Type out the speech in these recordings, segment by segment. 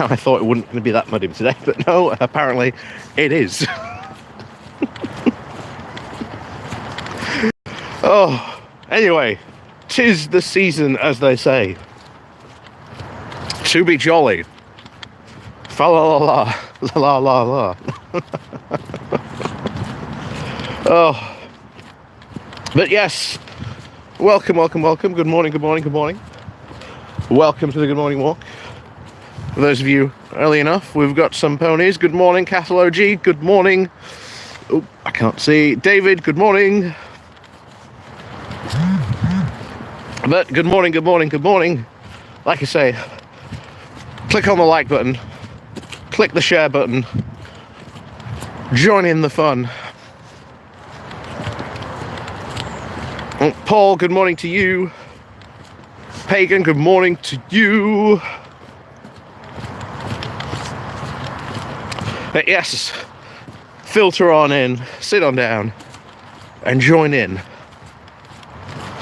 I thought it wouldn't be that muddy today, but no, apparently it is. Oh, anyway, 'tis the season, as they say, to be jolly. Fa la la la la la la. Oh, but yes, welcome. Good morning. Welcome to the Good Morning Walk. For those of you early enough, we've got some ponies. Good morning, Castle OG. Good morning. Oh, I can't see. David, good morning. But good morning. Like I say, click on the like button, click the share button, join in the fun. Paul, good morning to you. Pagan, good morning to you. But yes, filter on in, sit on down, and join in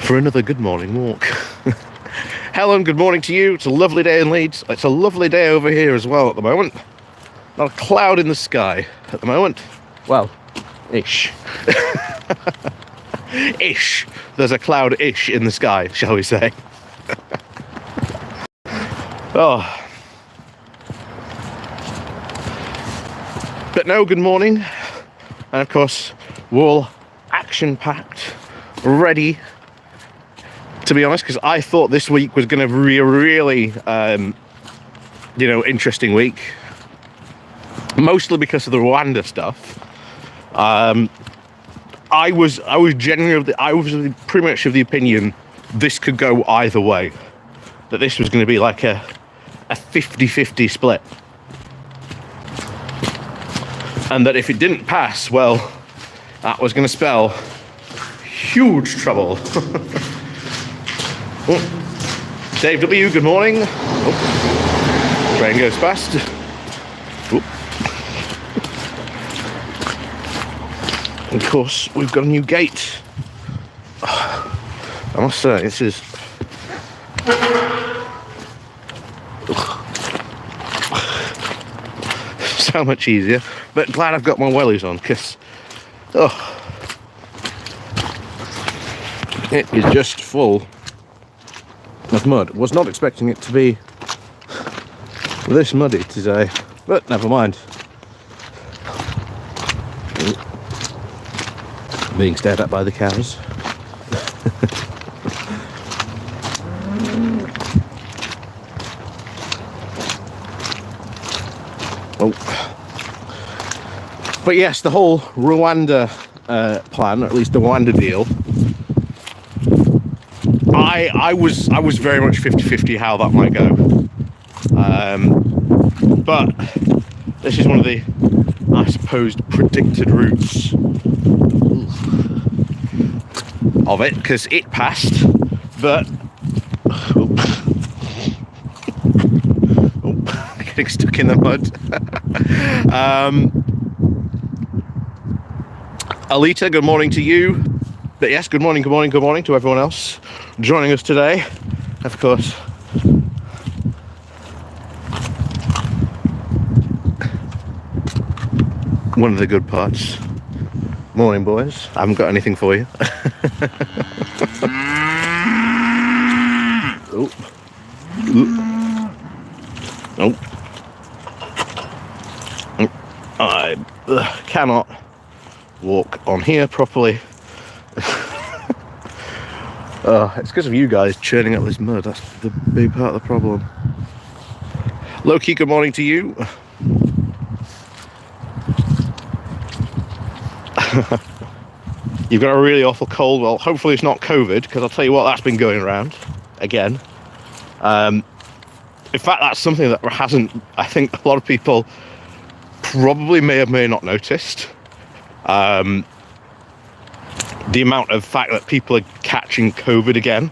for another Good Morning Walk. Helen, good morning to you. It's a lovely day in Leeds. It's a lovely day over here as well at the moment. Not a cloud in the sky at the moment. Well, ish. Ish. There's a cloud-ish in the sky, shall we say. Oh. But no, good morning. And of course, we're all action-packed, ready. To be honest, because I thought this week was going to be a really, interesting week. Mostly because of the Rwanda stuff. I was pretty much of the opinion this could go either way. That this was going to be like a 50-50 split. And that if it didn't pass, well, that was going to spell huge trouble. Oh. Dave W, good morning. Oh. Train goes fast. Oh. Of course, we've got a new gate. Oh, I must say, this is... so much easier. But glad I've got my wellies on, because... it is just full of mud. Was not expecting it to be this muddy today, but never mind. Being stared at by the cows. Oh. But yes, the whole Rwanda plan, or at least the Rwanda deal, I was very much 50-50 how that might go. But this is one of the, I suppose, predicted routes of it, because it passed, but getting stuck in the mud. Alita, good morning to you. But yes, good morning to everyone else joining us today. Of course, one of the good parts. Morning, boys. I haven't got anything for you. Oh. Oh. I cannot walk on here properly. It's because of you guys churning up this mud. That's the big part of the problem. Loki, good morning to you. You've got a really awful cold. Well, hopefully it's not COVID, because I'll tell you what, that's been going around again. In fact, that's something that hasn't, I think a lot of people probably may have not noticed. The amount of fact that people are catching COVID again.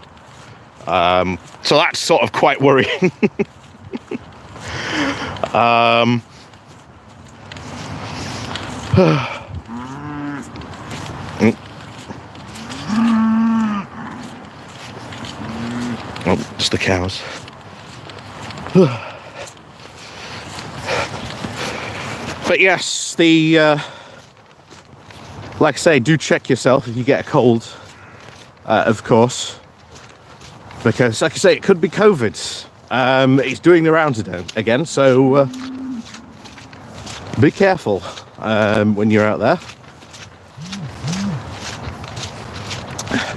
So that's sort of quite worrying. Oh, just the cows. But yes, like I say, do check yourself if you get a cold, of course, because like I say, it could be COVID. It's doing the rounds again, so be careful when you're out there.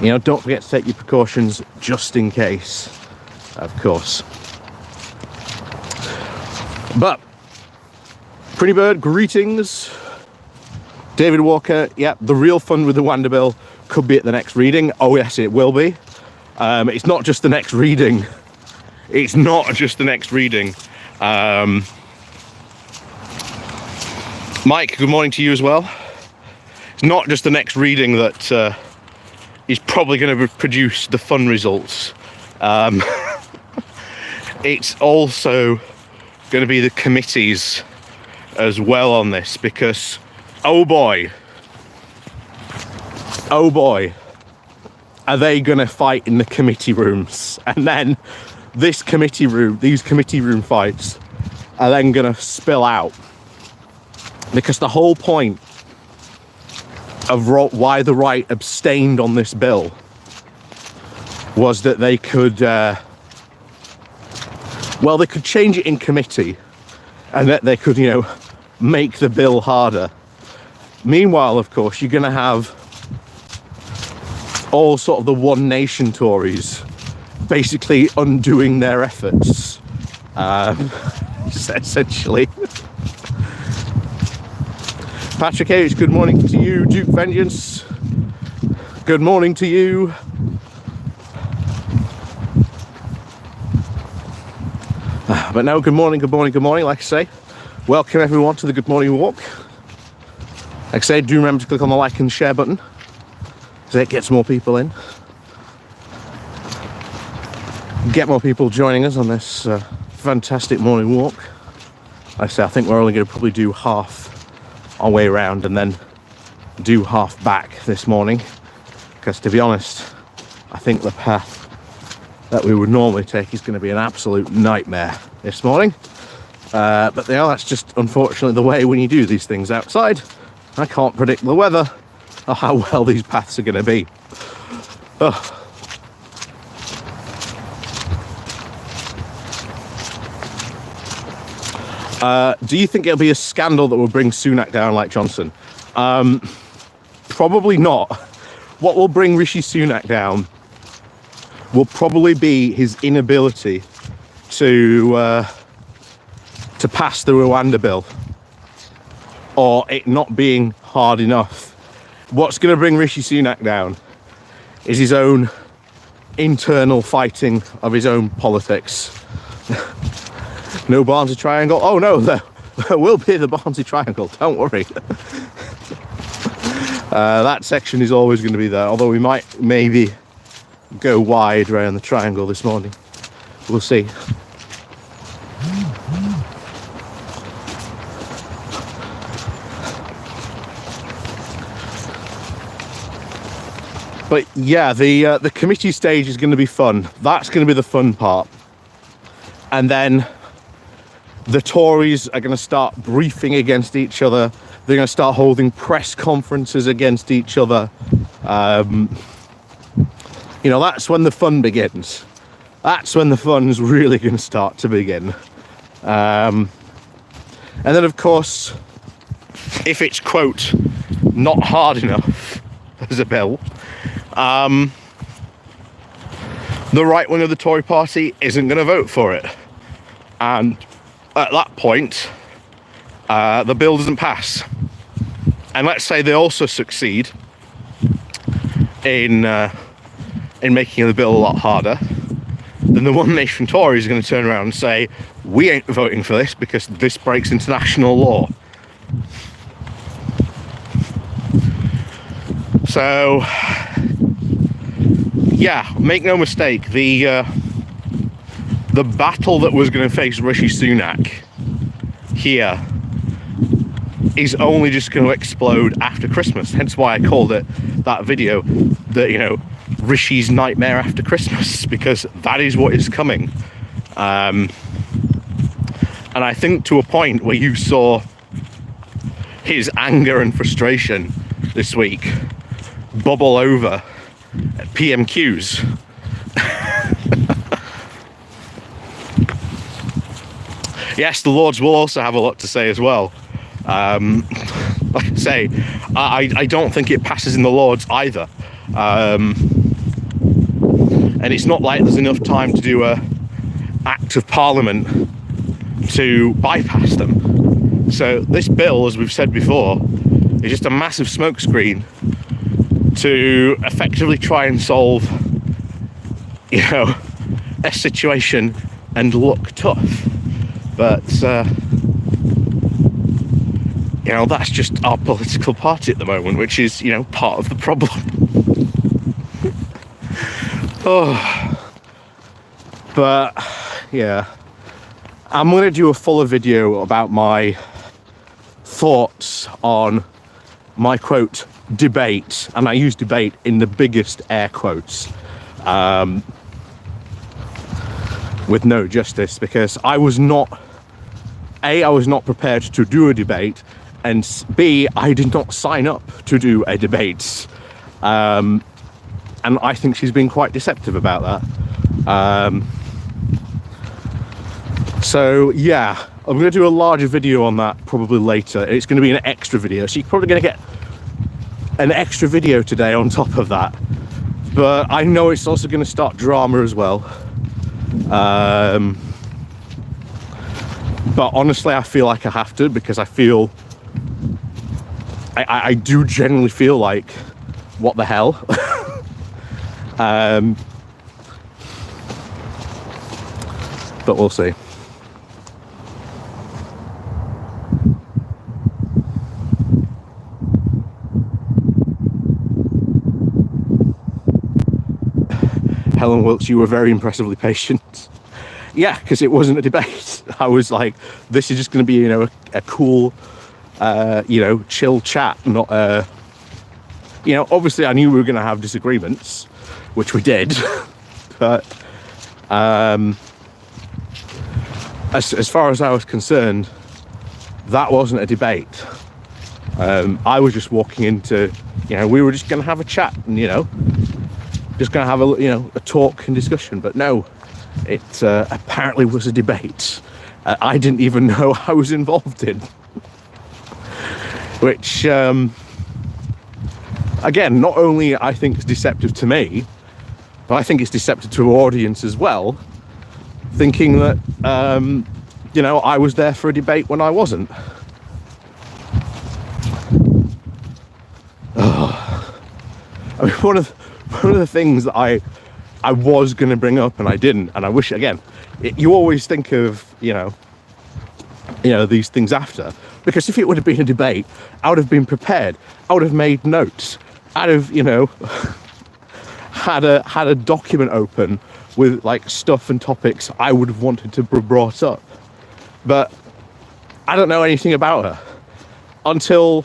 You know, don't forget to take your precautions just in case, of course. But Pretty Bird, greetings. David Walker, yeah, the real fun with the Wanderbill could be at the next reading. Oh yes, it will be. It's not just the next reading. It's not just the next reading. Mike, good morning to you as well. It's not just the next reading that is probably going to produce the fun results. It's also going to be the committees as well on this, because oh boy, are they going to fight in the committee rooms, and then these committee room fights are then going to spill out, because the whole point of why the right abstained on this bill was that they could they could change it in committee, and that they could, you know, make the bill harder. Meanwhile, of course, you're going to have all sort of the One Nation Tories basically undoing their efforts, essentially. Patrick H, good morning to you. Duke Vengeance, good morning to you. But no, good morning, like I say. Welcome everyone to the Good Morning Walk. Like I say, do remember to click on the like and share button, so it gets more people in. Get more people joining us on this fantastic morning walk. Like I say, I think we're only going to probably do half our way around and then do half back this morning, because to be honest, I think the path that we would normally take is going to be an absolute nightmare this morning. But you know, that's just unfortunately the way when you do these things outside. I can't predict the weather or how well these paths are going to be. Do you think it'll be a scandal that will bring Sunak down like Johnson? Probably not. What will bring Rishi Sunak down will probably be his inability to pass the Rwanda bill, or it not being hard enough. What's going to bring Rishi Sunak down is his own internal fighting of his own politics. No Barnsley Triangle. Oh no, there will be the Barnsley Triangle, don't worry. That section is always going to be there, although we might maybe go wide around the triangle this morning. We'll see. But yeah, the committee stage is going to be fun. That's going to be the fun part. And then the Tories are going to start briefing against each other. They're going to start holding press conferences against each other. You know, that's when the fun begins. That's when the fun's really going to start to begin. And then, of course, if it's, quote, not hard enough as a bill, the right wing of the Tory party isn't going to vote for it. And at that point, the bill doesn't pass. And let's say they also succeed in making the bill a lot harder, then the One Nation Tories are going to turn around and say, we ain't voting for this because this breaks international law. So, yeah, make no mistake, the battle that was going to face Rishi Sunak here is only just going to explode after Christmas. Hence why I called it that video, that, you know, Rishi's nightmare after Christmas, because that is what is coming. And I think to a point where you saw his anger and frustration this week bubble over at PMQs. Yes, the Lords will also have a lot to say as well. Like I say, I don't think it passes in the Lords either. And it's not like there's enough time to do a Act of Parliament to bypass them. So this bill, as we've said before, is just a massive smokescreen to effectively try and solve, you know, a situation and look tough. But, you know, that's just our political party at the moment, which is, you know, part of the problem. Oh, but, yeah. I'm going to do a fuller video about my thoughts on my, quote, debate, and I use debate in the biggest air quotes, with no justice, because I was not prepared to do a debate, and B, I did not sign up to do a debate, and I think she's been quite deceptive about that. So yeah, I'm going to do a larger video on that probably later. It's going to be an extra video, so you're probably going to get an extra video today on top of that, but I know it's also going to start drama as well. But honestly, I feel like I have to, because I feel I do generally feel like, what the hell. But we'll see. Helen Wilkes, you were very impressively patient. Yeah, because it wasn't a debate. I was like, this is just going to be, you know, a cool, you know, chill chat. Not, you know, obviously I knew we were going to have disagreements, which we did. But as far as I was concerned, that wasn't a debate. I was just walking into, you know, we were just going to have a chat and, you know, just going to have a, you know, a talk and discussion. But no, it apparently was a debate. I didn't even know I was involved in. Which, again, not only I think is deceptive to me, but I think it's deceptive to our audience as well, thinking that, you know, I was there for a debate when I wasn't. Oh. I mean, one of the things that I was going to bring up and I didn't, and I wish, again, you always think of, you know, these things after, because if it would have been a debate, I would have been prepared. I would have made notes. I'd have, you know, had a document open with like stuff and topics I would have wanted to be brought up. But I don't know anything about her until,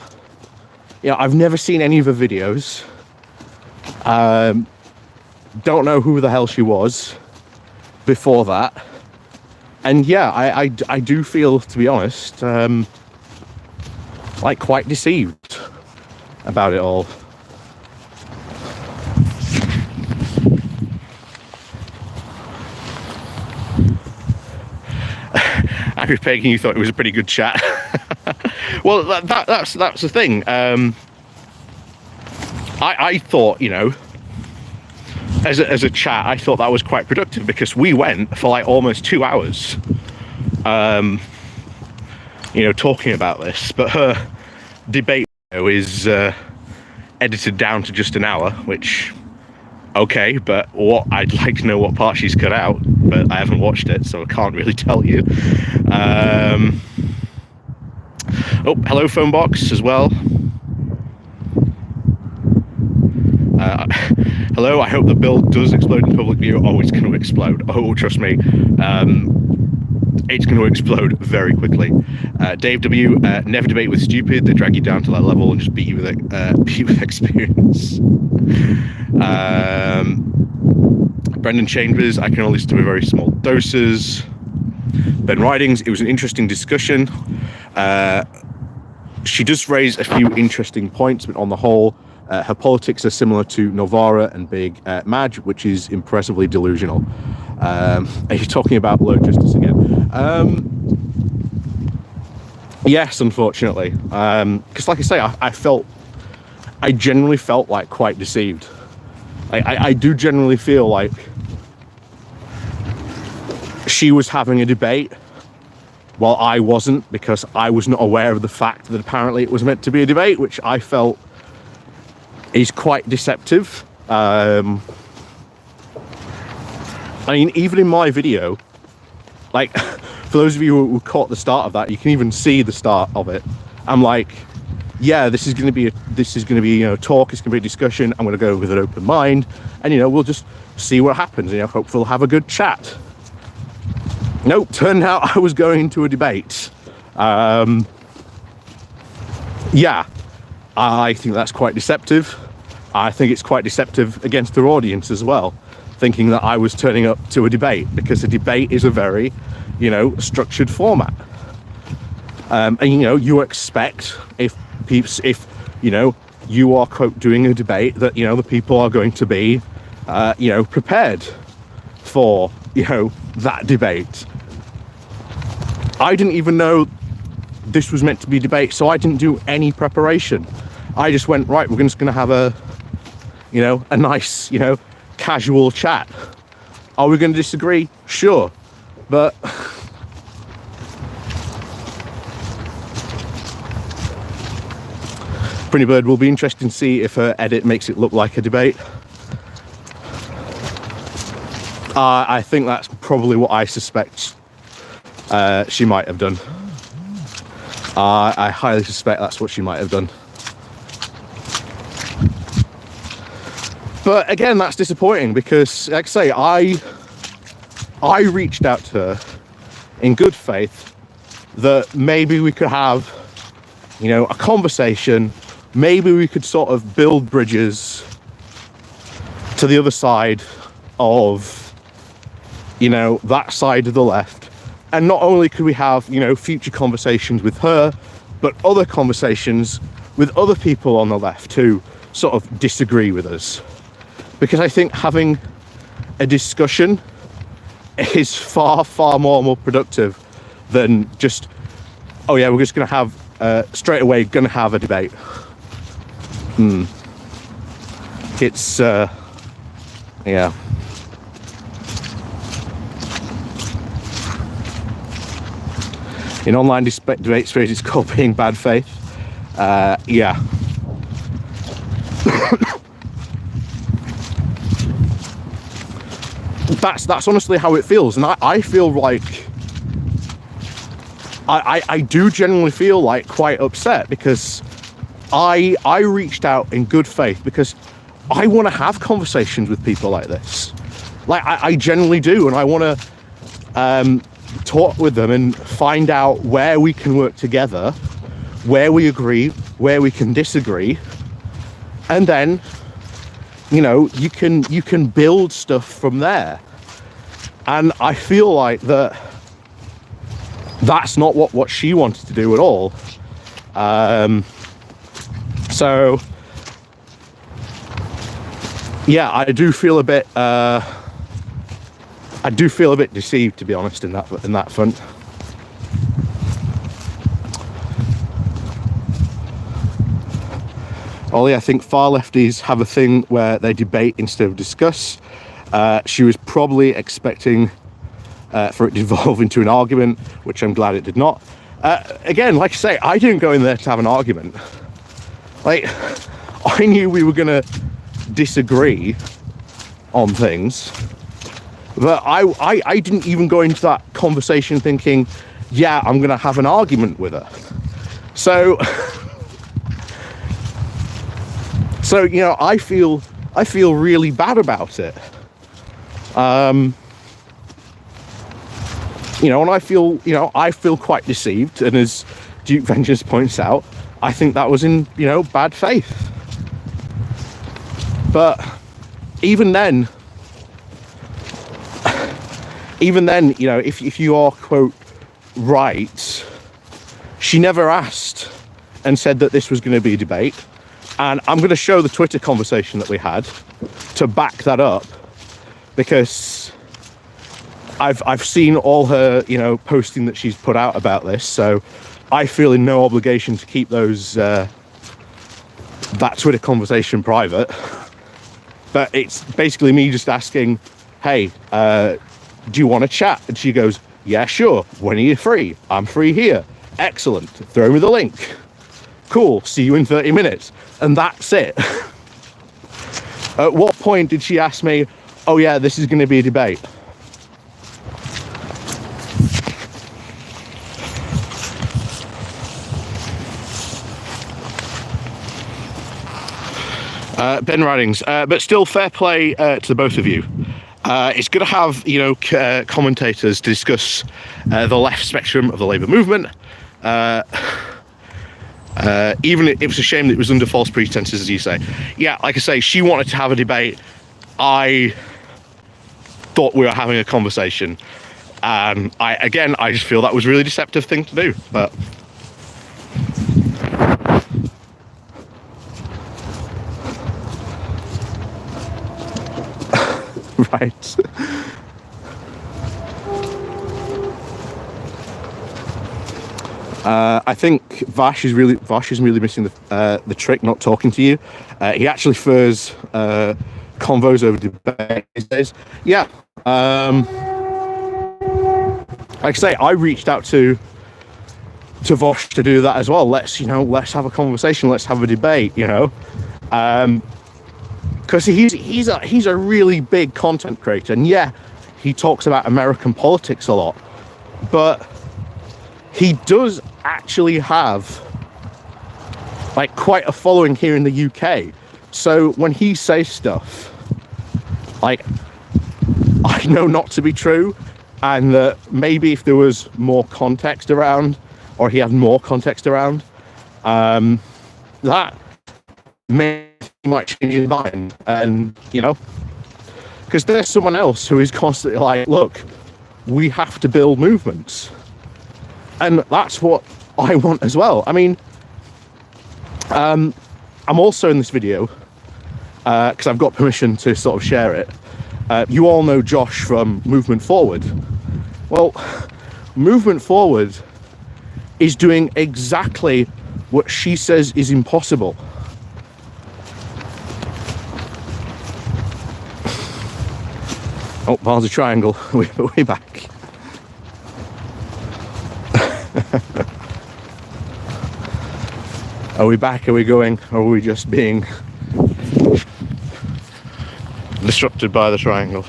you know, I've never seen any of her videos. Don't know who the hell she was before that. And yeah, I do feel, to be honest, like quite deceived about it all. Angry Pagan, you thought it was a pretty good chat. Well, that's the thing. I thought, you know, as a chat, I thought that was quite productive, because we went for like almost 2 hours, you know, talking about this. But her debate is edited down to just an hour, which, okay, but what I'd like to know what part she's cut out, but I haven't watched it, so I can't really tell you. Oh, hello, phone box as well. Hello, I hope the bill does explode in public view. Oh, it's going to explode. Oh, trust me. It's going to explode very quickly. Dave W, never debate with stupid. They drag you down to that level and just beat you with experience. Brendan Chambers, I can only listen to in very small doses. Ben Ridings, it was an interesting discussion. she does raise a few interesting points, but on the whole, her politics are similar to Novara and Big Madge, which is impressively delusional. Are you talking about low justice again? Yes, unfortunately, because like I say, I generally felt like quite deceived. I do generally feel like she was having a debate while I wasn't, because I was not aware of the fact that apparently it was meant to be a debate, which I felt is quite deceptive. I mean, even in my video, like, for those of you who caught the start of that, you can even see the start of it. I'm like, yeah, this is going to be talk. It's going to be a discussion. I'm going to go with an open mind, and we'll just see what happens. Hopefully we'll have a good chat. Nope, turned out I was going to a debate. Yeah, I think that's quite deceptive. I think it's quite deceptive against their audience as well, thinking that I was turning up to a debate, because a debate is a very, structured format. And you expect if you are, quote, doing a debate, that the people are going to be prepared for that debate. I didn't even know this was meant to be a debate, so I didn't do any preparation. I just went, right, we're just going to have a nice casual chat. Are we going to disagree? Sure, but Pretty Bird will be interesting to see if her edit makes it look like a debate. I think that's probably what I suspect she might have done. I highly suspect that's what she might have done. But again, that's disappointing, because, like I say, I reached out to her in good faith that maybe we could have, a conversation. Maybe we could sort of build bridges to the other side of, that side of the left. And not only could we have, future conversations with her, but other conversations with other people on the left who sort of disagree with us. Because I think having a discussion is far, far more productive than just, oh yeah, we're just going to have, straight away, going to have a debate. It's, yeah. In online debate space, it's called being bad faith. Yeah. That's honestly how it feels, and I feel like I do genuinely feel like quite upset, because I reached out in good faith because I want to have conversations with people like this. Like I genuinely do, and I want to talk with them and find out where we can work together, where we agree, where we can disagree, and then you can build stuff from there. And I feel like that's not what she wanted to do at all. So yeah, I do feel a bit deceived, to be honest, in that front. Ollie, I think far lefties have a thing where they debate instead of discuss. She was probably expecting for it to evolve into an argument, which I'm glad it did not. Again, like I say, I didn't go in there to have an argument. Like, I knew we were gonna disagree on things, but I didn't even go into that conversation thinking, yeah, I'm gonna have an argument with her. So I feel really bad about it. And I feel quite deceived, and as Duke Vengeance points out, I think that was in, bad faith. But even then, if you are, quote, right, she never asked and said that this was going to be a debate. And I'm going to show the Twitter conversation that we had to back that up, because I've seen all her, posting that she's put out about this. So I feel in no obligation to keep those that Twitter conversation private. But it's basically me just asking, hey, do you want to chat? And she goes, yeah, sure. When are you free? I'm free here. Excellent. Throw me the link. Cool. See you in 30 minutes. And that's it. At what point did she ask me, oh yeah, this is going to be a debate? Ben Ridings, but still fair play to the both of you. It's good to have, commentators to discuss the left spectrum of the Labour movement. Even it was a shame that it was under false pretenses, as you say. Yeah, like I say, she wanted to have a debate. I thought we were having a conversation. And I just feel that was a really deceptive thing to do. But right. I think Vash is really missing the trick, not talking to you. He actually prefers convos over debate these days. Yeah. Like I say, I reached out to Vosh to do that as well. Let's have a conversation. Let's have a debate. Because he's a really big content creator, and yeah, he talks about American politics a lot, but he does actually have quite a following here in the UK. So when he says stuff I know not to be true, and that maybe if there was more context around, or he had more context around, that might change his mind. And because there's someone else who is constantly like, look, we have to build movements. And that's what I want as well. I mean, I'm also in this video, because I've got permission to sort of share it. You all know Josh from Movement Forward. Well, Movement Forward is doing exactly what she says is impossible. Oh, there's a triangle. We're back. Are we back? Are we going? Or are we just being disrupted by the triangle?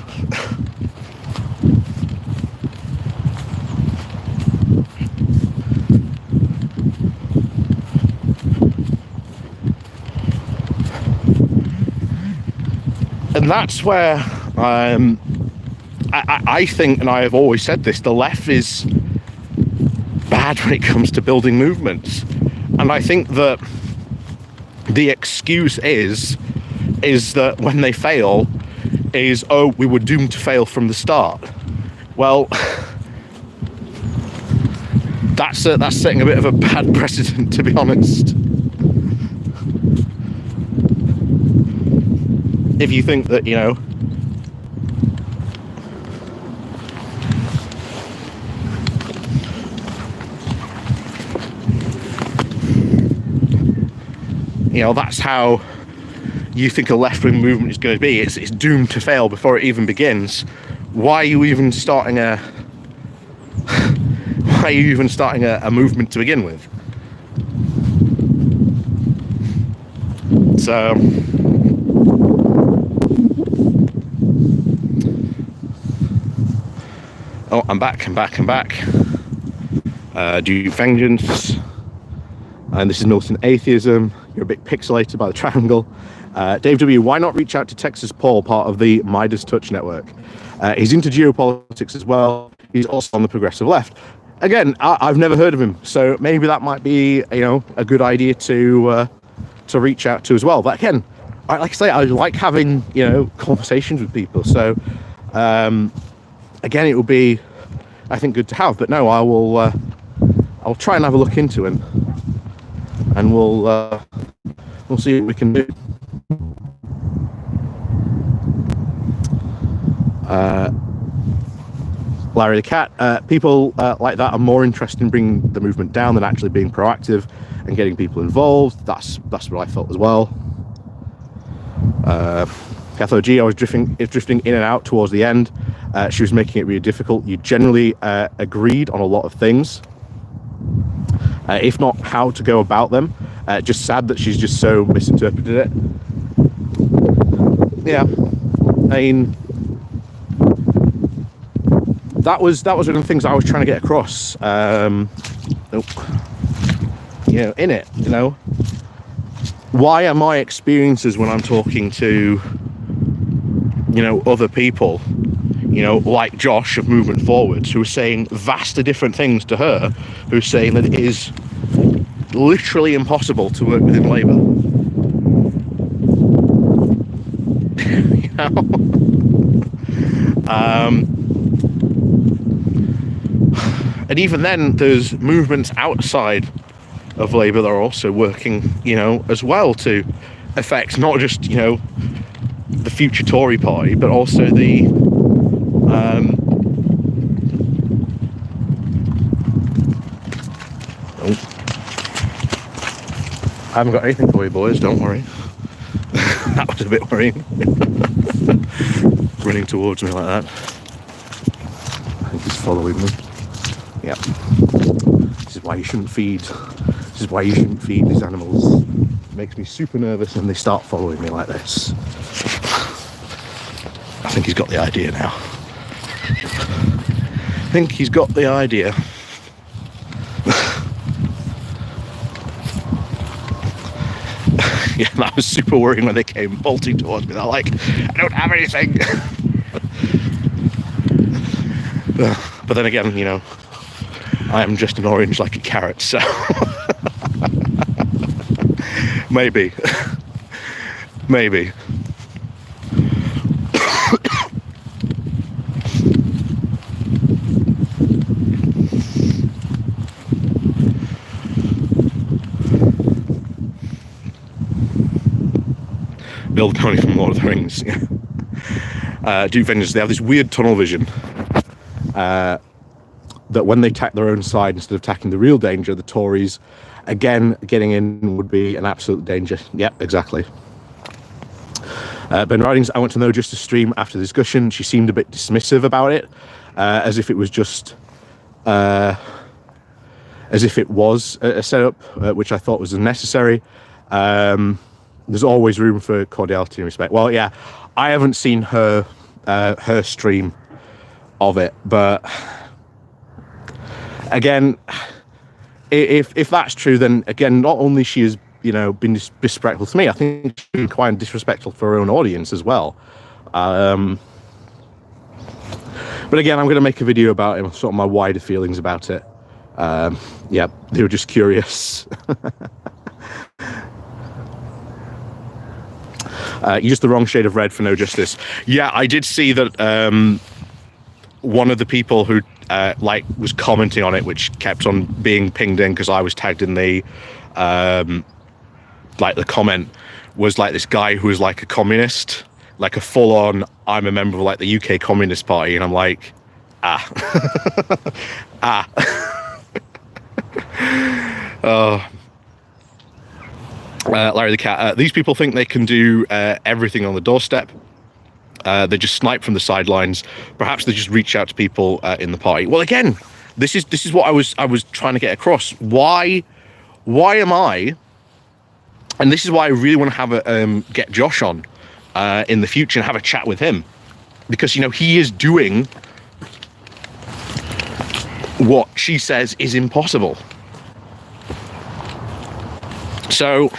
And that's where I think, and I have always said this, the left is bad when it comes to building movements. And I think that the excuse is that when they fail is, oh, we were doomed to fail from the start. Well, that's setting a bit of a bad precedent, to be honest. If you think that, that's how you think a left-wing movement is going to be. It's doomed to fail before it even begins. Why are you even starting a movement to begin with? So I'm back. Do vengeance. And this is Militant Atheism. You're a bit pixelated by the triangle. Dave W., why not reach out to Texas Paul, part of the Midas Touch network? He's into geopolitics as well. He's also on the progressive left. Again, I've never heard of him, so maybe that might be, a good idea to reach out to as well. But again, like I say, I like having, conversations with people. So, again, it will be, I think, good to have. But no, I'll try and have a look into him. and we'll see what we can do. Larry the Cat, people like that are more interested in bringing the movement down than actually being proactive and getting people involved. That's what I felt as well. Cathode G, I was drifting in and out towards the end. She was making it really difficult. You generally agreed on a lot of things, if not how to go about them. Just sad that she's just so misinterpreted it. Yeah, I mean, that was one of the things I was trying to get across. In it, why are my experiences when I'm talking to, other people, like Josh of Movement Forwards, who are saying vastly different things to her, who's saying that it is literally impossible to work within Labour. And even then, there's movements outside of Labour that are also working, as well to affect not just, the future Tory party, but also the I haven't got anything for you boys, don't worry. That was a bit worrying. Running towards me like that. I think he's following me. Yeah. This is why you shouldn't feed these animals. It makes me super nervous when they start following me like this. I think he's got the idea now. I think he's got the idea. Yeah, that was super worrying when they came bolting towards me. They're like, I don't have anything. But then again, I am just an orange like a carrot, so maybe. Bill Coney from Lord of the Rings. Duke Vengeance, they have this weird tunnel vision. That when they attack their own side instead of attacking the real danger, the Tories, again, getting in would be an absolute danger. Yep, exactly. Ben Ridings, I want to know just a stream after the discussion. She seemed a bit dismissive about it, as if it was just, as if it was a setup, which I thought was unnecessary. There's always room for cordiality and respect. Well, yeah, I haven't seen her stream of it, but again, if that's true, then again, not only she has been disrespectful to me, I think she's been quite disrespectful for her own audience as well. But again, I'm going to make a video about it, sort of my wider feelings about it. Yeah, they were just curious. You're just the wrong shade of red for no justice. Yeah, I did see that one of the people who was commenting on it, which kept on being pinged in because I was tagged in the the comment, was like this guy who was like a communist, like a full-on I'm a member of the UK Communist Party, and I'm like, oh. Larry the Cat, these people think they can do everything on the doorstep. They just snipe from the sidelines. Perhaps they just reach out to people in the party. Well, again, this is what I was trying to get across. Why am I? And this is why I really want to have get Josh on in the future and have a chat with him, because he is doing what she says is impossible. So,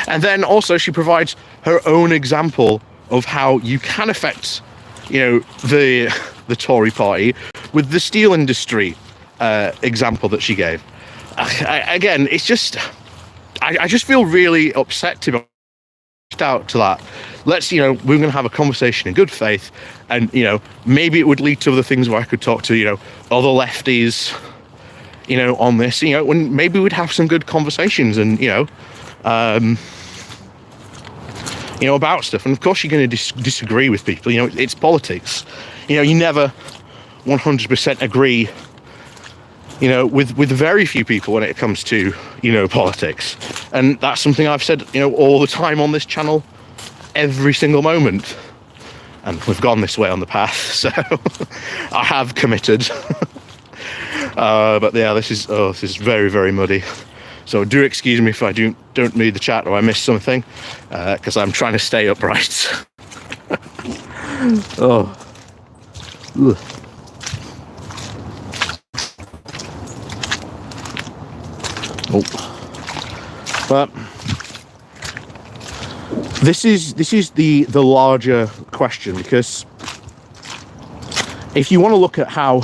and then also she provides her own example of how you can affect, the Tory party with the steel industry example that she gave. Again, it's just, I just feel really upset to be out to that. Let's, we're going to have a conversation in good faith, and maybe it would lead to other things where I could talk to, other lefties, you know, on this, you know, when maybe we'd have some good conversations and, you know, about stuff. And of course you're going to disagree with people, you know, it's politics. You know, you never 100% agree, you know, with very few people when it comes to, you know, politics. And that's something I've said, you know, all the time on this channel, every single moment. And we've gone this way on the path, so I have committed. But yeah, this is very, very muddy. So do excuse me if I don't read the chat or I miss something, because I'm trying to stay upright. Oh. Ugh. Oh. But this is the larger question, because if you want to look at how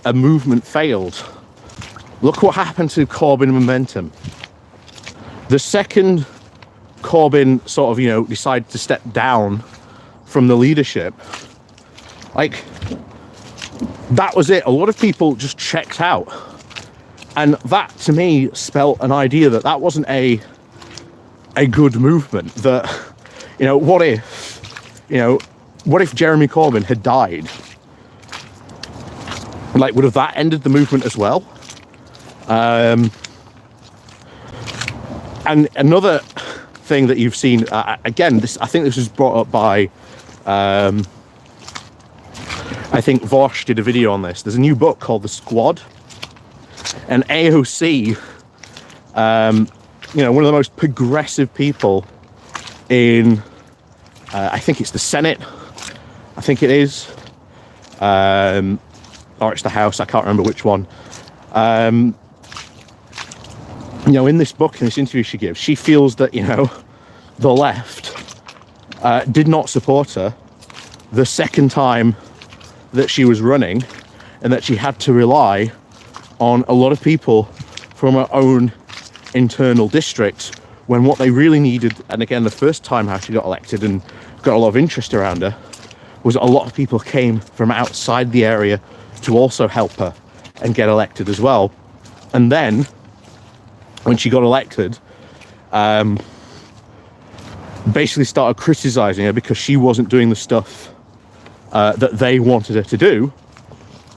a movement failed, look what happened to Corbyn momentum. The second Corbyn sort of, you know, decided to step down from the leadership, like, that was it. A lot of people just checked out. And that, to me, spelt an idea that that wasn't a good movement. That, you know, what if Jeremy Corbyn had died? Like, would have that ended the movement as well? And another thing that you've seen, again, I think this was brought up by, I think Vosh did a video on this. There's a new book called The Squad. And AOC, you know, one of the most progressive people in, I think it's the Senate, I think it is, or it's the House, I can't remember which one. You know, in this book, in this interview she gives, she feels that, you know, the left did not support her the second time that she was running, and that she had to rely on a lot of people from her own internal district, when what they really needed, and again, the first time how she got elected and got a lot of interest around her, was a lot of people came from outside the area to also help her and get elected as well. And then, when she got elected, basically started criticizing her because she wasn't doing the stuff that they wanted her to do,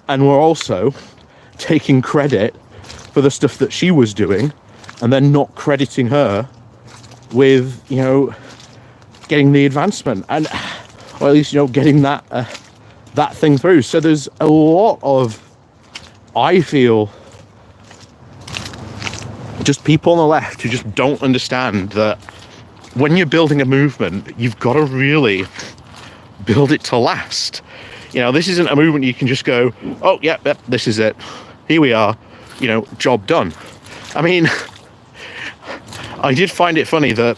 and were also taking credit for the stuff that she was doing, and then not crediting her with, you know, getting the advancement, and or at least, you know, getting that that thing through. So there's a lot of, I feel, just people on the left who just don't understand that when you're building a movement, you've got to really build it to last. You know, this isn't a movement you can just go, oh, yep, this is it. Here we are, you know, job done. I mean, I did find it funny that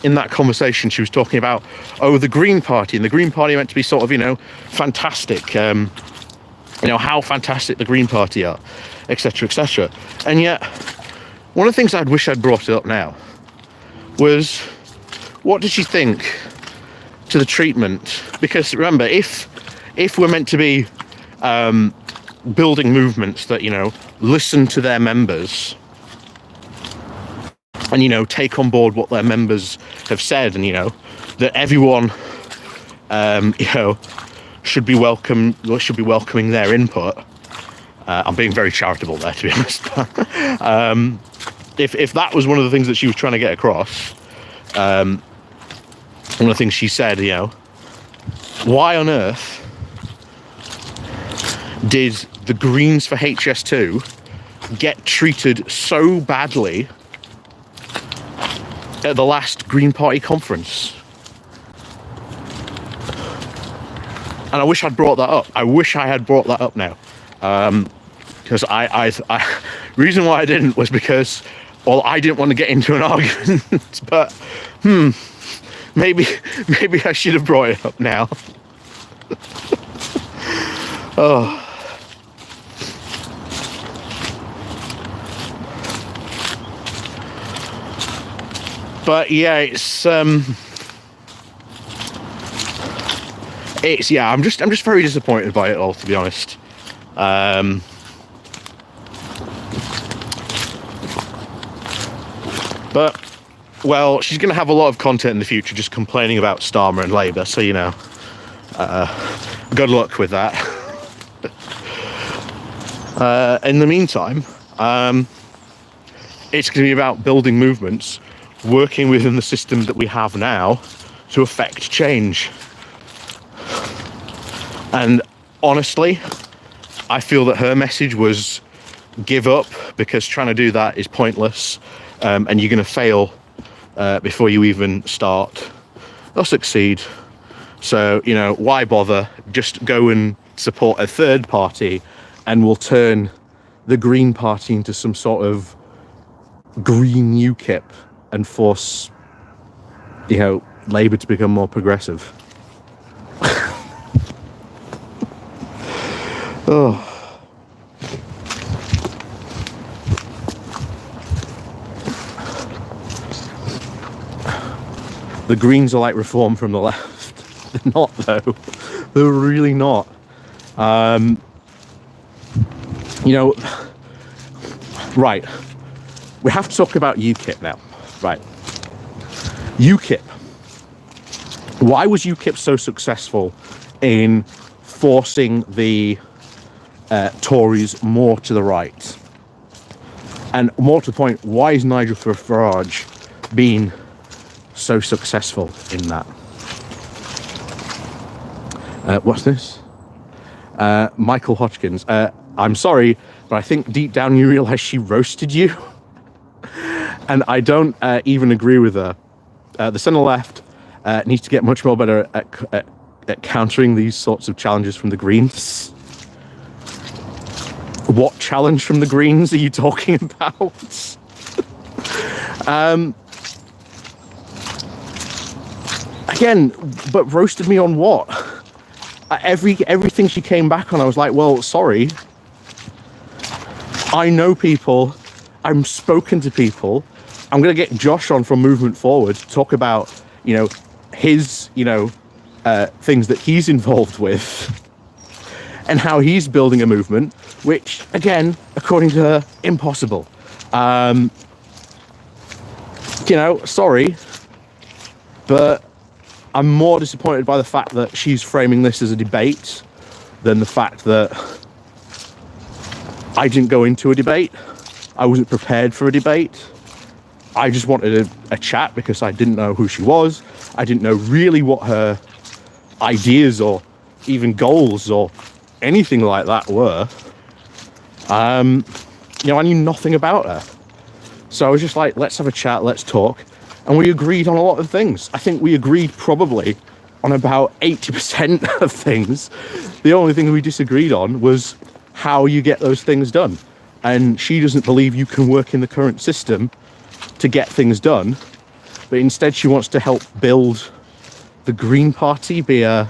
in that conversation she was talking about, oh, the Green Party, and the Green Party meant to be sort of, you know, fantastic, you know, how fantastic the Green Party are, etc., etc. And yet, one of the things I'd wish I'd brought it up now was, what did she think to the treatment? Because remember, if we're meant to be building movements that, you know, listen to their members and, you know, take on board what their members have said, and, you know, that everyone, you know, should be welcoming their input. I'm being very charitable there, to be honest. If that was one of the things that she was trying to get across, one of the things she said, you know, why on earth did the Greens for HS2 get treated so badly at the last Green Party conference? And I wish I'd brought that up. I wish I had brought that up now. Because I reason why I didn't was because, well, I didn't want to get into an argument. But maybe I should have brought it up now. Oh. But yeah, it's yeah, I'm just very disappointed by it all, to be honest. But, well, she's going to have a lot of content in the future just complaining about Starmer and Labour, so, you know, good luck with that. In the meantime, it's going to be about building movements, working within the system that we have now to affect change. And honestly, I feel that her message was give up, because trying to do that is pointless, and you're going to fail before you even start or succeed. So, you know, why bother? Just go and support a third party and we'll turn the Green Party into some sort of green UKIP and force, you know, Labour to become more progressive. Oh. The Greens are like Reform from the left. They're not, though. They're really not. You know, right. We have to talk about UKIP now. Right. UKIP. Why was UKIP so successful in forcing the Tories more to the right? And more to the point, why is Nigel Farage being so successful in that? What's this? Michael Hodgkins. I'm sorry, but I think deep down you realise she roasted you. And I don't even agree with her. The centre left needs to get much more better at countering these sorts of challenges from the Greens. What challenge from the Greens are you talking about? Again, but roasted me on what? Everything she came back on, I was like, well, sorry. I know people. I'm spoken to people. I'm going to get Josh on from Movement Forward to talk about, you know, his, you know, things that he's involved with and how he's building a movement, which, again, according to her, impossible. You know, sorry, but I'm more disappointed by the fact that she's framing this as a debate than the fact that I didn't go into a debate. I wasn't prepared for a debate. I just wanted a chat because I didn't know who she was. I didn't know really what her ideas or even goals or anything like that were. You know, I knew nothing about her. So I was just like, let's have a chat, let's talk. And we agreed on a lot of things. I think we agreed probably on about 80% of things. The only thing we disagreed on was how you get those things done. And she doesn't believe you can work in the current system to get things done, but instead she wants to help build the Green Party, be a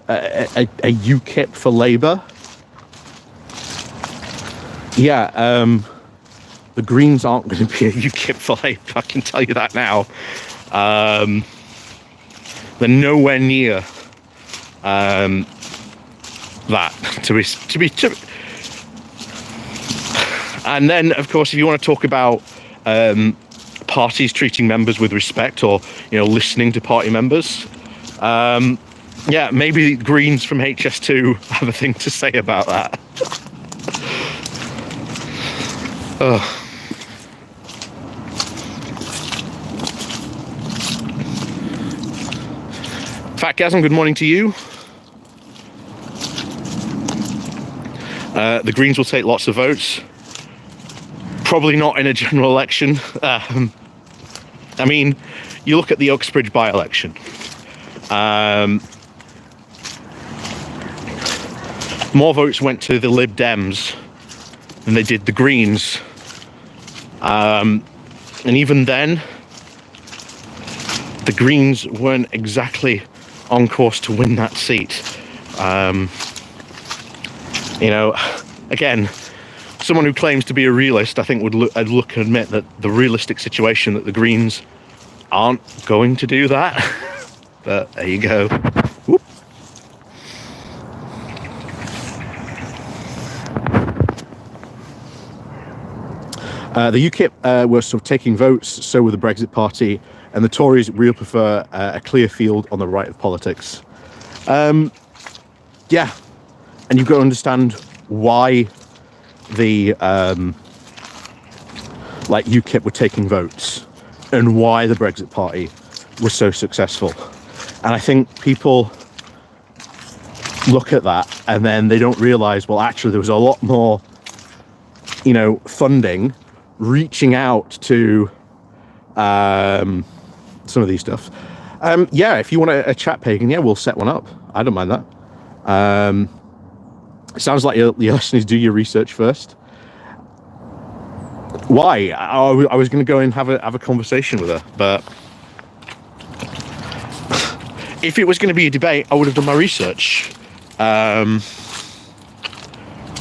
UKIP for Labour. Yeah, the Greens aren't going to be a UKIP for Labour, I can tell you that now. They're nowhere near that, to be. And then, of course, if you want to talk about parties treating members with respect, or, you know, listening to party members, yeah, maybe Greens from HS2 have a thing to say about that. Oh. Fatgasm, good morning to you. The Greens will take lots of votes. Probably not in a general election. I mean, you look at the Uxbridge by-election. More votes went to the Lib Dems than they did the Greens. And even then, the Greens weren't exactly on course to win that seat. You know, again, someone who claims to be a realist, I think I'd look and admit that the realistic situation that the Greens aren't going to do that. But there you go. Whoop. The UKIP were sort of taking votes, so were the Brexit Party, and the Tories really prefer a clear field on the right of politics. Yeah, and you've got to understand why the UKIP were taking votes and why the Brexit Party was so successful. And I think people look at that and then they don't realise, well, actually there was a lot more, funding reaching out to some of these stuff. If you want a chat, Pagan, we'll set one up. I don't mind that. It sounds like your lesson is do your research first. Why? I was going to go and have a conversation with her, but if it was going to be a debate, I would have done my research.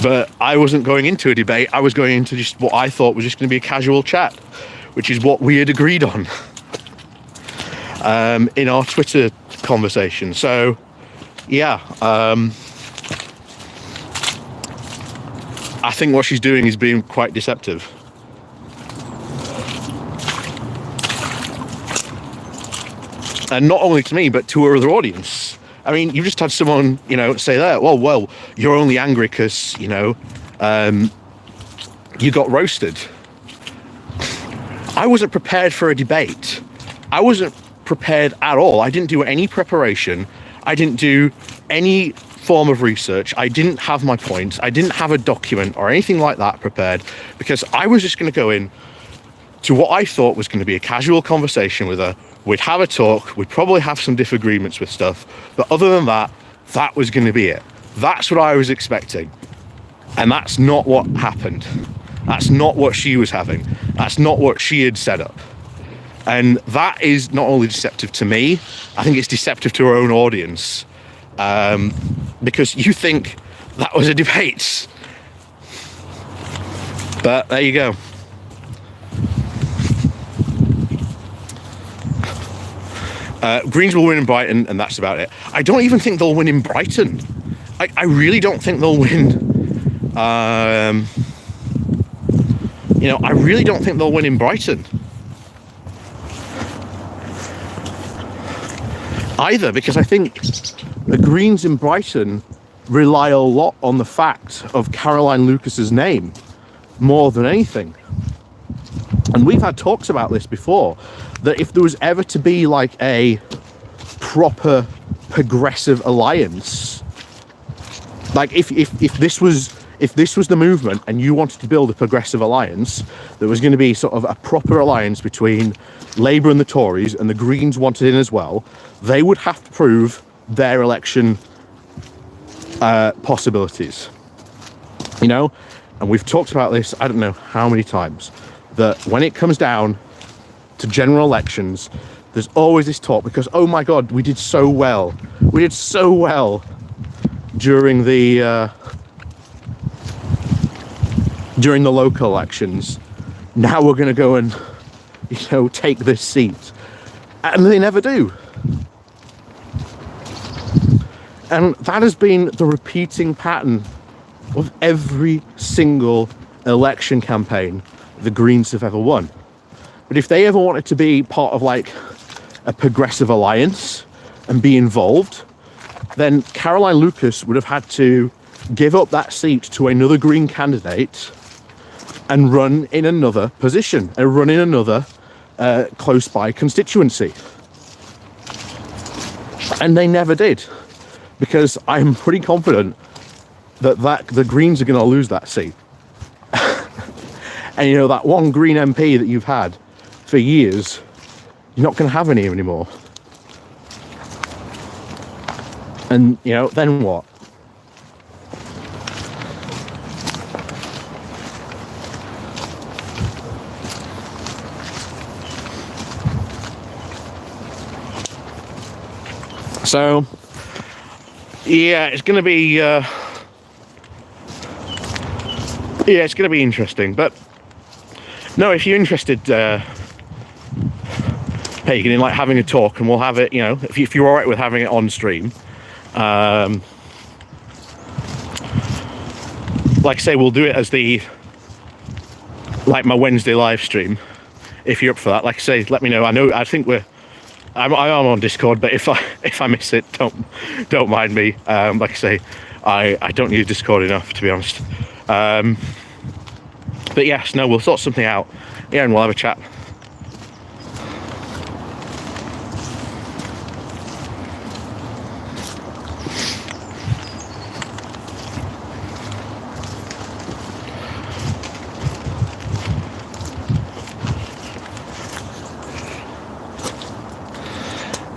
But I wasn't going into a debate. I was going into just what I thought was just going to be a casual chat, which is what we had agreed on in our Twitter conversation. So, yeah. I think what she's doing is being quite deceptive. And not only to me, but to her other audience. I mean, you just had someone, say that, well, you're only angry because, you got roasted. I wasn't prepared for a debate. I wasn't prepared at all. I didn't do any preparation. I didn't do any form of research. I didn't have my points. I didn't have a document or anything like that prepared, because I was just going to go in to what I thought was going to be a casual conversation with her. We'd have a talk, we'd probably have some disagreements with stuff, but other than that, that was going to be it. That's what I was expecting. And that's not what happened. That's not what she was having. That's not what she had set up. And that is not only deceptive to me, I think it's deceptive to her own audience. Because you think that was a debate. But there you go. Greens will win in Brighton, and that's about it. I don't even think they'll win in Brighton. I really don't think they'll win. I really don't think they'll win in Brighton either, because I think the Greens in Brighton rely a lot on the fact of Caroline Lucas's name more than anything. And we've had talks about this before, that if there was ever to be like a proper progressive alliance, like if this was the movement and you wanted to build a progressive alliance, there was going to be sort of a proper alliance between Labour and the Tories, and the Greens wanted in as well, they would have to prove their election possibilities. And we've talked about this, I don't know how many times, that when it comes down to general elections, there's always this talk, because, oh my God, we did so well. We did so well during the local elections. Now we're going to go and, take this seat. And they never do. And that has been the repeating pattern of every single election campaign the Greens have ever won. But if they ever wanted to be part of like a progressive alliance and be involved, then Caroline Lucas would have had to give up that seat to another Green candidate and run in another position, and run in another close by constituency. And they never did, because I'm pretty confident that the Greens are going to lose that seat. And that one Green MP that you've had for years, you're not going to have any anymore. And then what? So it's going to be it's going to be interesting. But no, if you're interested, Pagan, in like having a talk, and we'll have it, if you're all right with having it on stream, like I say, we'll do it as the like my Wednesday live stream. If you're up for that, like I say, let me know. I think I am on Discord, but if I miss it, don't mind me. Like I say, I don't use Discord enough, to be honest. But yes, no, we'll sort something out. Yeah, and we'll have a chat.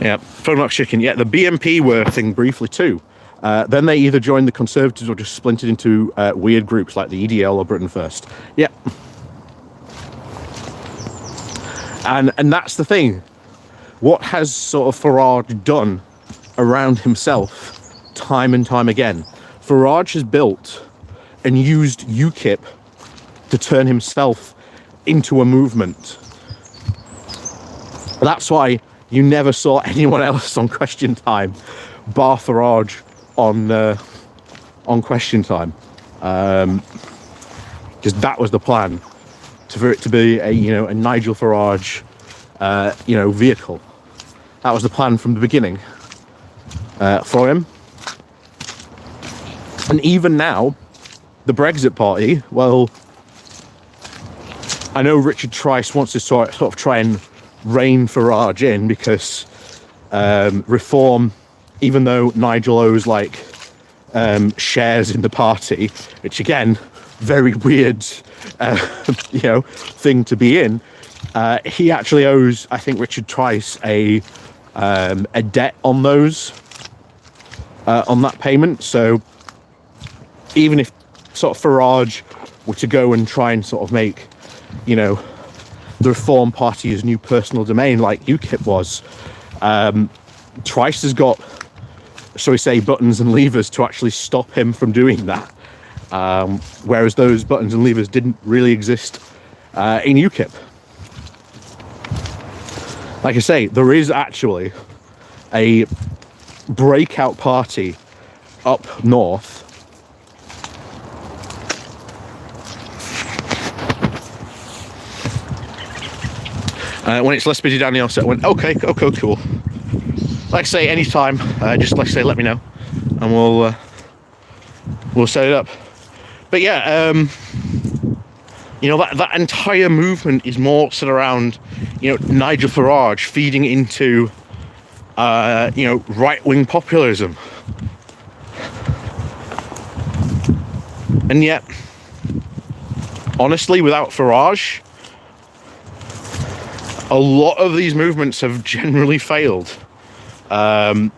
Yeah, phone box chicken. Yeah, the BNP were a thing briefly too. Then they either joined the Conservatives or just splintered into weird groups like the EDL or Britain First. Yeah. And that's the thing. What has sort of Farage done around himself time and time again? Farage has built and used UKIP to turn himself into a movement. That's why you never saw anyone else on Question Time bar Farage on Question Time, because that was the plan, for it to be a Nigel Farage vehicle. That was the plan from the beginning for him. And even now, the Brexit Party, well, I know Richard Trice wants to sort of try and rein Farage in, because Reform, even though Nigel owes like shares in the party, which again, very weird thing to be in, he actually owes, I think, Richard Trice a debt on those on that payment. So even if sort of Farage were to go and try and sort of make the Reform Party his new personal domain like UKIP was, Trice has got, shall we say, buttons and levers to actually stop him from doing that, whereas those buttons and levers didn't really exist in UKIP. Like I say, there is actually a breakout party up north when it's less busy down the offset. Went okay, cool. Like I say, anytime, just like I say, let me know, and we'll set it up. But yeah, that entire movement is more set around, Nigel Farage feeding into, right-wing populism. And yet, honestly, without Farage, a lot of these movements have generally failed. They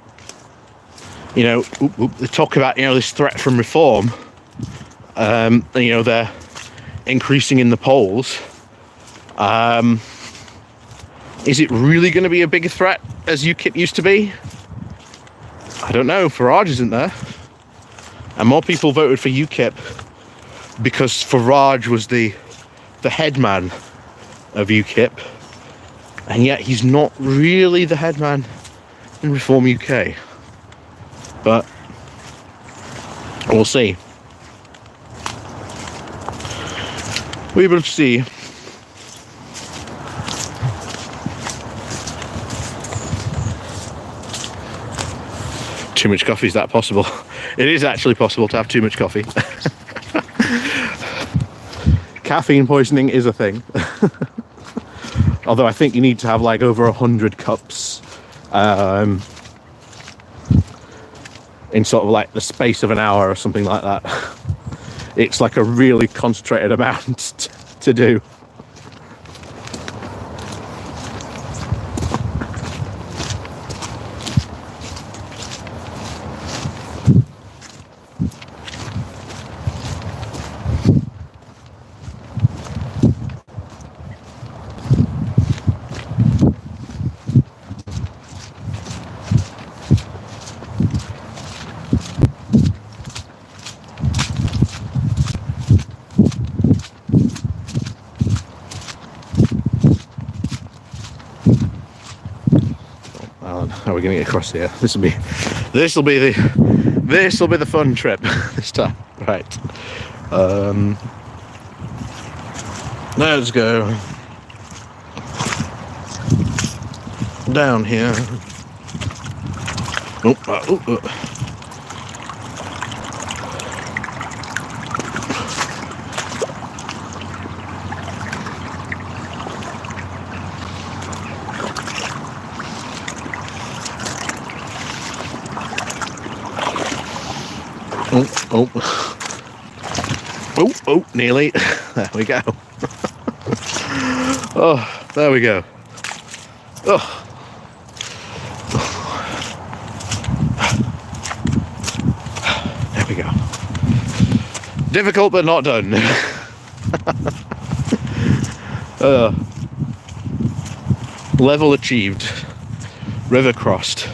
talk about, this threat from Reform, they're increasing in the polls. Is it really going to be a bigger threat as UKIP used to be? I don't know. Farage isn't there. And more people voted for UKIP because Farage was the head man of UKIP. And yet he's not really the head man in Reform UK. But we'll see. We will see. Too much coffee, is that possible? It is actually possible to have too much coffee. Caffeine poisoning is a thing. Although I think you need to have like over 100 cups in sort of like the space of an hour or something like that. It's like a really concentrated amount to do. How are we going to get across here? This will be the fun trip this time, right? Let's go down here. Oh, nearly. There we go. Oh, there we go. Oh. There we go. Difficult but not done. Level achieved. River crossed.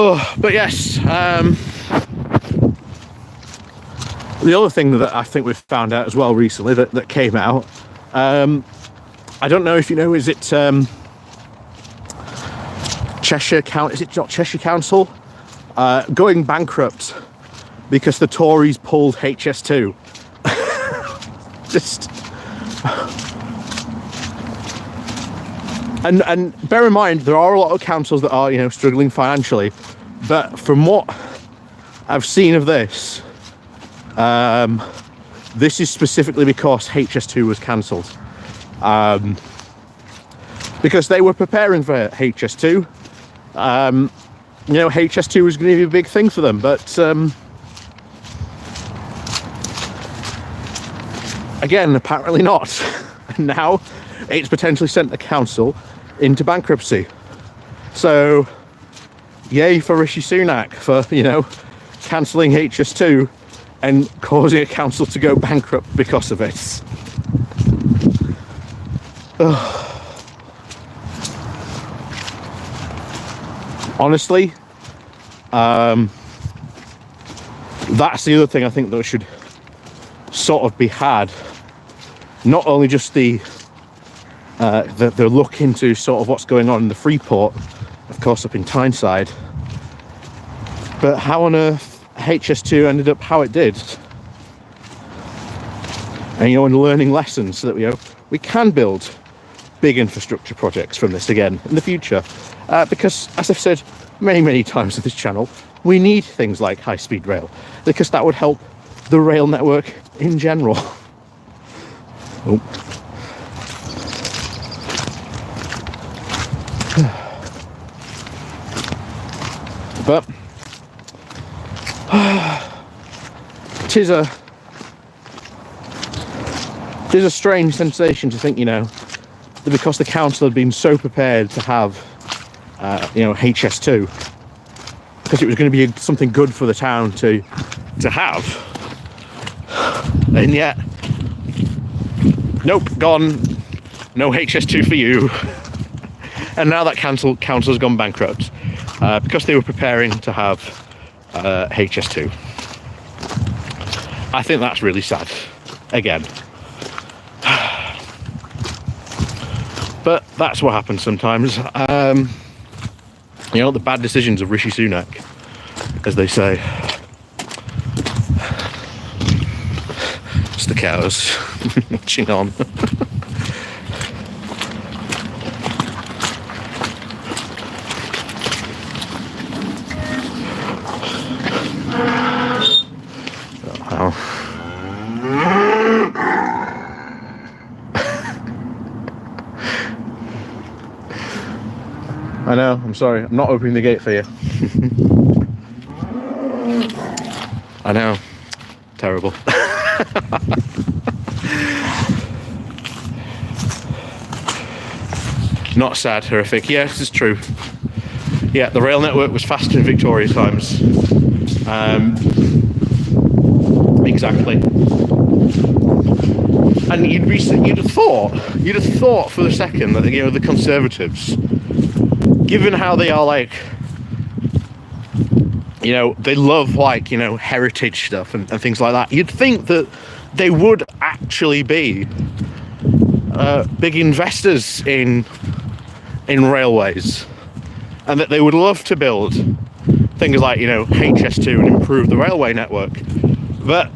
Oh, but yes, the other thing that I think we've found out as well recently that came out, I don't know if you know, is it Cheshire County, is it not Cheshire Council, going bankrupt because the Tories pulled HS2. Just... And bear in mind, there are a lot of councils that are, you know, struggling financially, but from what I've seen of this, this is specifically because HS2 was cancelled, because they were preparing for HS2. You know, HS2 was going to be a big thing for them, but again, apparently not. Now it's potentially sent the council into bankruptcy. So yay for Rishi Sunak for, you know, cancelling HS2 and causing a council to go bankrupt because of it. Honestly, that's the other thing I think that should sort of be had. Not only just the look into sort of what's going on in the Freeport, of course up in Tyneside, but how on earth HS2 ended up how it did, and, you know, and learning lessons so that, you know, we can build big infrastructure projects from this again in the future, because, as I've said many times on this channel, we need things like high-speed rail, because that would help the rail network in general. Oh. But tis a strange sensation to think, you know, that because the council had been so prepared to have, you know, HS2, because it was going to be something good for the town to have, and yet, nope, gone, no HS2 for you. And now that council's gone bankrupt because they were preparing to have HS2. I think that's really sad, again. But that's what happens sometimes. You know, the bad decisions of Rishi Sunak, as they say. It's the cows marching on. I know, I'm sorry, I'm not opening the gate for you. I know, terrible. Not sad, horrific. Yes, it's true. Yeah, the rail network was faster in Victoria times. Exactly. And you'd have thought for a second that, you know, the Conservatives, given how they are, like, You know, they love, like, you know, heritage stuff and things like that. You'd think that they would actually be big investors in railways, and that they would love to build things like, you know, HS2 and improve the railway network. But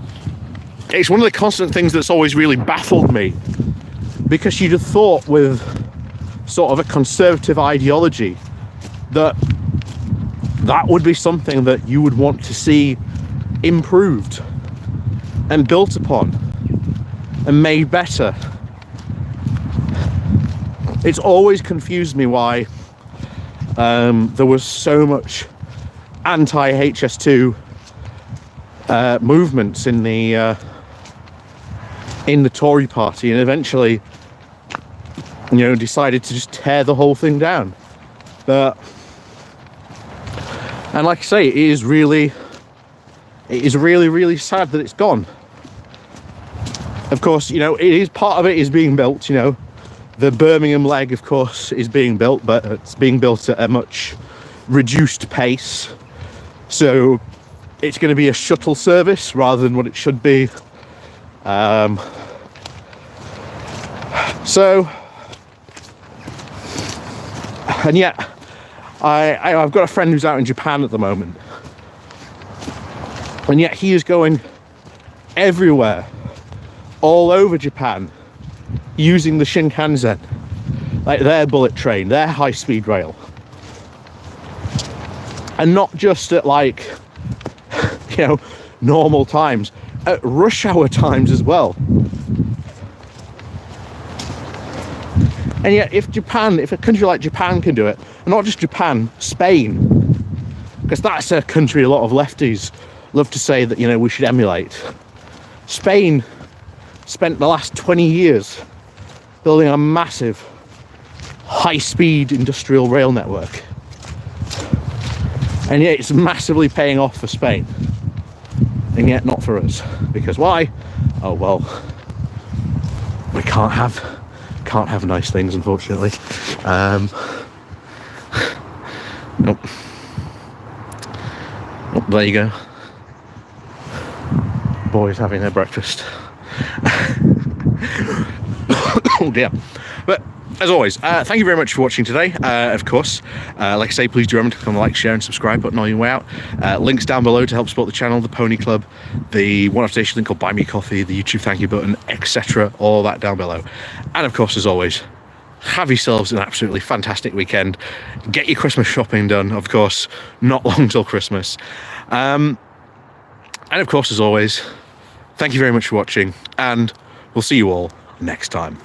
it's one of the constant things that's always really baffled me, because you'd have thought with sort of a conservative ideology that would be something that you would want to see improved and built upon and made better. It's always confused me why there was so much anti-HS2 movements in the Tory party, and eventually, you know, decided to just tear the whole thing down. But, and like I say, it is really sad that it's gone. Of course, you know, it is, part of it is being built. You know, the Birmingham leg, of course, is being built, but it's being built at a much reduced pace. So it's going to be a shuttle service rather than what it should be. So, and yet, I've got a friend who's out in Japan at the moment, and yet he is going everywhere, all over Japan, using the Shinkansen, like their bullet train, their high-speed rail, and not just at, like, you know, normal times, at rush hour times as well. And yet, if a country like Japan can do it, and not just Japan, Spain, because that's a country a lot of lefties love to say that, you know, we should emulate. Spain spent the last 20 years building a massive high-speed industrial rail network. And yet it's massively paying off for Spain. And yet not for us. Because why? Oh, well, we can't have nice things, unfortunately. Nope. Oh, there you go. Boys having their breakfast. Oh dear. But as always, thank you very much for watching today. Of course, like I say, please do remember to click on the like, share and subscribe button on your way out. Links down below to help support the channel, the Pony Club, the one-off station link called Buy Me Coffee, the YouTube thank you button, etc. All that down below. And of course, as always, have yourselves an absolutely fantastic weekend. Get your Christmas shopping done, of course, not long till Christmas. And of course, as always, thank you very much for watching, and we'll see you all next time.